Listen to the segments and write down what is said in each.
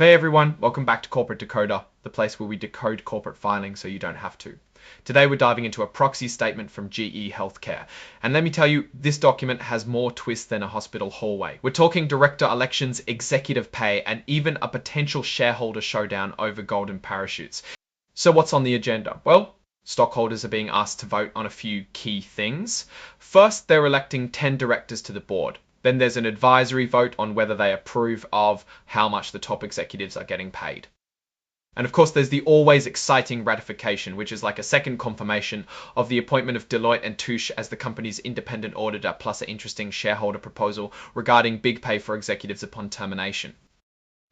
Hey everyone, welcome back to Corporate Decoder, the place where we decode corporate filing so you don't have to. Today we're diving into a proxy statement from GE HealthCare. And let me tell you, this document has more twists than a hospital hallway. We're talking director elections, executive pay, and even a potential shareholder showdown over golden parachutes. So what's on the agenda? Well, stockholders are being asked to vote on a few key things. First, they're electing 10 directors to the board. Then there's an advisory vote on whether they approve of how much the top executives are getting paid. And of course, there's the always exciting ratification, which is like a second confirmation of the appointment of Deloitte & Touche as the company's independent auditor, plus an interesting shareholder proposal regarding big pay for executives upon termination.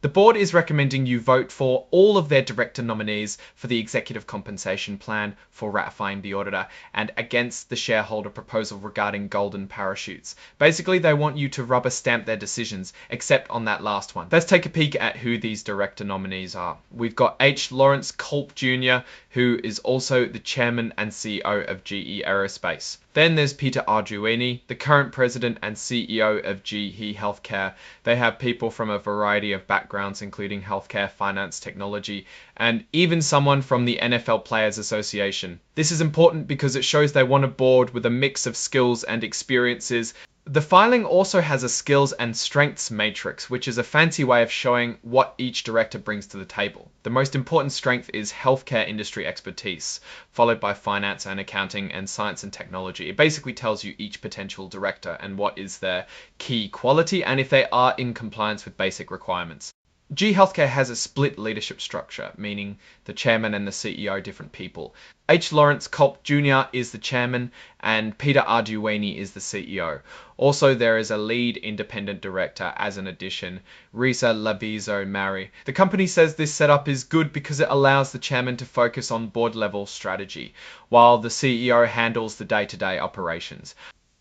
The board is recommending you vote for all of their director nominees for the executive compensation plan for ratifying the auditor and against the shareholder proposal regarding golden parachutes. Basically, they want you to rubber stamp their decisions, except on that last one. Let's take a peek at who these director nominees are. We've got H. Lawrence Culp Jr., who is also the chairman and CEO of GE Aerospace. Then there's Peter Arduini, the current president and CEO of GE HealthCare. They have people from a variety of backgrounds, including healthcare, finance, technology, and even someone from the NFL Players Association. This is important because it shows they want a board with a mix of skills and experiences. The filing also has a skills and strengths matrix, which is a fancy way of showing what each director brings to the table. The most important strength is healthcare industry expertise, followed by finance and accounting and science and technology. It basically tells you each potential director and what is their key quality and if they are in compliance with basic requirements. GE HealthCare has a split leadership structure, meaning the chairman and the CEO are different people. H. Lawrence Culp Jr. is the chairman and Peter Arduini is the CEO. Also, there is a lead independent director as an addition, Risa Labizo-Mari. The company says this setup is good because it allows the chairman to focus on board level strategy, while the CEO handles the day-to-day operations.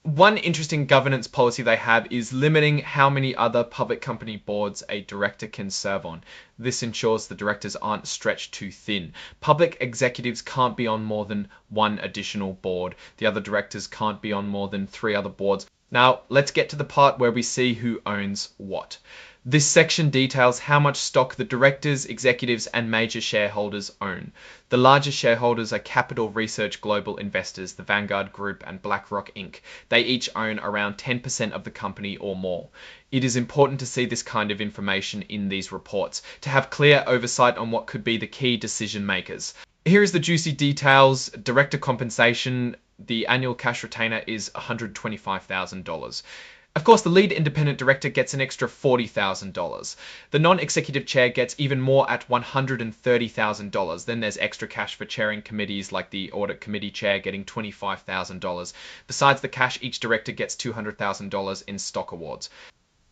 One interesting governance policy they have is limiting how many other public company boards a director can serve on. This ensures the directors aren't stretched too thin. Public executives can't be on more than one additional board. The other directors can't be on more than 3 other boards. Now, let's get to the part where we see who owns what. This section details how much stock the directors, executives, and major shareholders own. The largest shareholders are Capital Research Global Investors, the Vanguard Group, and BlackRock Inc. They each own around 10% of the company or more. It is important to see this kind of information in these reports, to have clear oversight on what could be the key decision makers. Here is the juicy details. Director compensation, the annual cash retainer is $125,000. Of course, the lead independent director gets an extra $40,000. The non-executive chair gets even more at $130,000. Then there's extra cash for chairing committees like the audit committee chair getting $25,000. Besides the cash, each director gets $200,000 in stock awards.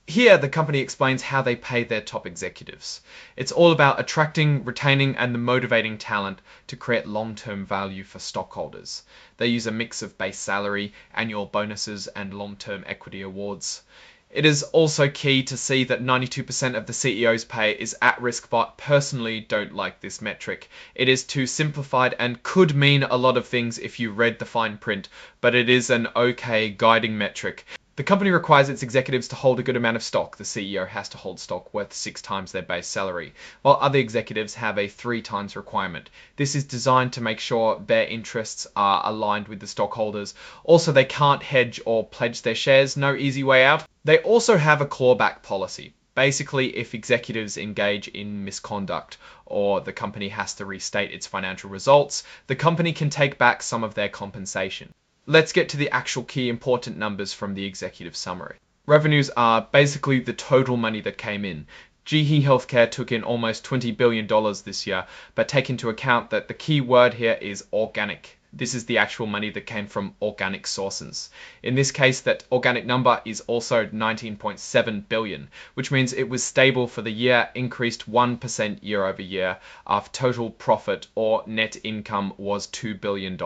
Here, the company explains how they pay their top executives. It's all about attracting, retaining, and motivating talent to create long-term value for stockholders. They use a mix of base salary, annual bonuses, and long-term equity awards. It is also key to see that 92% of the CEO's pay is at risk, but personally don't like this metric. It is too simplified and could mean a lot of things if you read the fine print, but it is an okay guiding metric. The company requires its executives to hold a good amount of stock. The CEO has to hold stock worth 6 times their base salary, while other executives have a 3 times requirement. This is designed to make sure their interests are aligned with the stockholders. Also, they can't hedge or pledge their shares, no easy way out. They also have a clawback policy. Basically, if executives engage in misconduct or the company has to restate its financial results, the company can take back some of their compensation. Let's get to the actual key important numbers from the executive summary. Revenues are basically the total money that came in. GE HealthCare took in almost $20 billion this year, but take into account that the key word here is organic. This is the actual money that came from organic sources. In this case, that organic number is also 19.7 billion, which means it was stable for the year, increased 1% year over year. Our total profit or net income was $2 billion.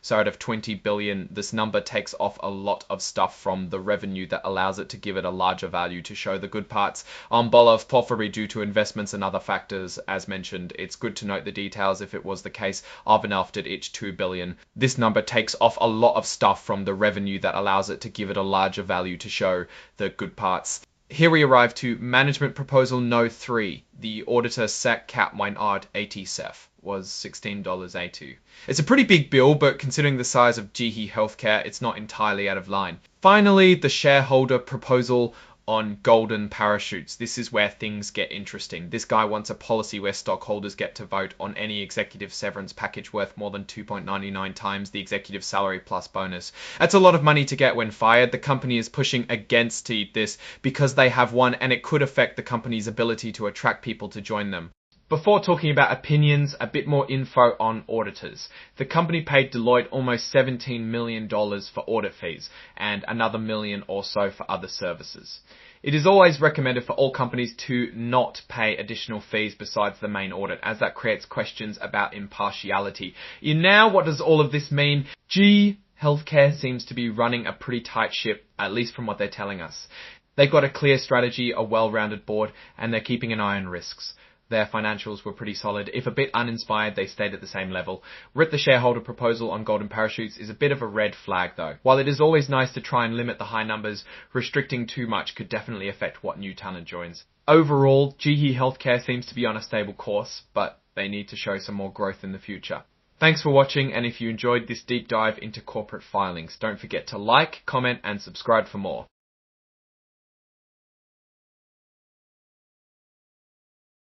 So out of 20 billion, this number takes off a lot of stuff from the revenue that allows it to give it a larger value to show the good parts. Bolov probably due to investments and other factors, as mentioned. It's good to note the details if it was the case of enough did each 2 billion. This number takes off a lot of stuff from the revenue that allows it to give it a larger value to show the good parts. Here we arrive to Management Proposal No. 3. The auditor SEC cap mein art ATSEF was $16.82. It's a pretty big bill, but considering the size of GE Healthcare, it's not entirely out of line. Finally, the shareholder proposal on golden parachutes. This is where things get interesting. This guy wants a policy where stockholders get to vote on any executive severance package worth more than 2.99 times the executive salary plus bonus. That's a lot of money to get when fired. The company is pushing against this because they have one, and it could affect the company's ability to attract people to join them. Before talking about opinions, a bit more info on auditors. The company paid Deloitte almost $17 million for audit fees and another $1 million or so for other services. It is always recommended for all companies to not pay additional fees besides the main audit, as that creates questions about impartiality. Now, what does all of this mean? GE Healthcare seems to be running a pretty tight ship, at least from what they're telling us. They've got a clear strategy, a well-rounded board, and they're keeping an eye on risks. Their financials were pretty solid. If a bit uninspired, they stayed at the same level. The shareholder proposal on golden parachutes is a bit of a red flag though. While it is always nice to try and limit the high numbers, restricting too much could definitely affect what new talent joins. Overall, GE Healthcare seems to be on a stable course, but they need to show some more growth in the future. Thanks for watching, and if you enjoyed this deep dive into corporate filings, don't forget to like, comment, and subscribe for more.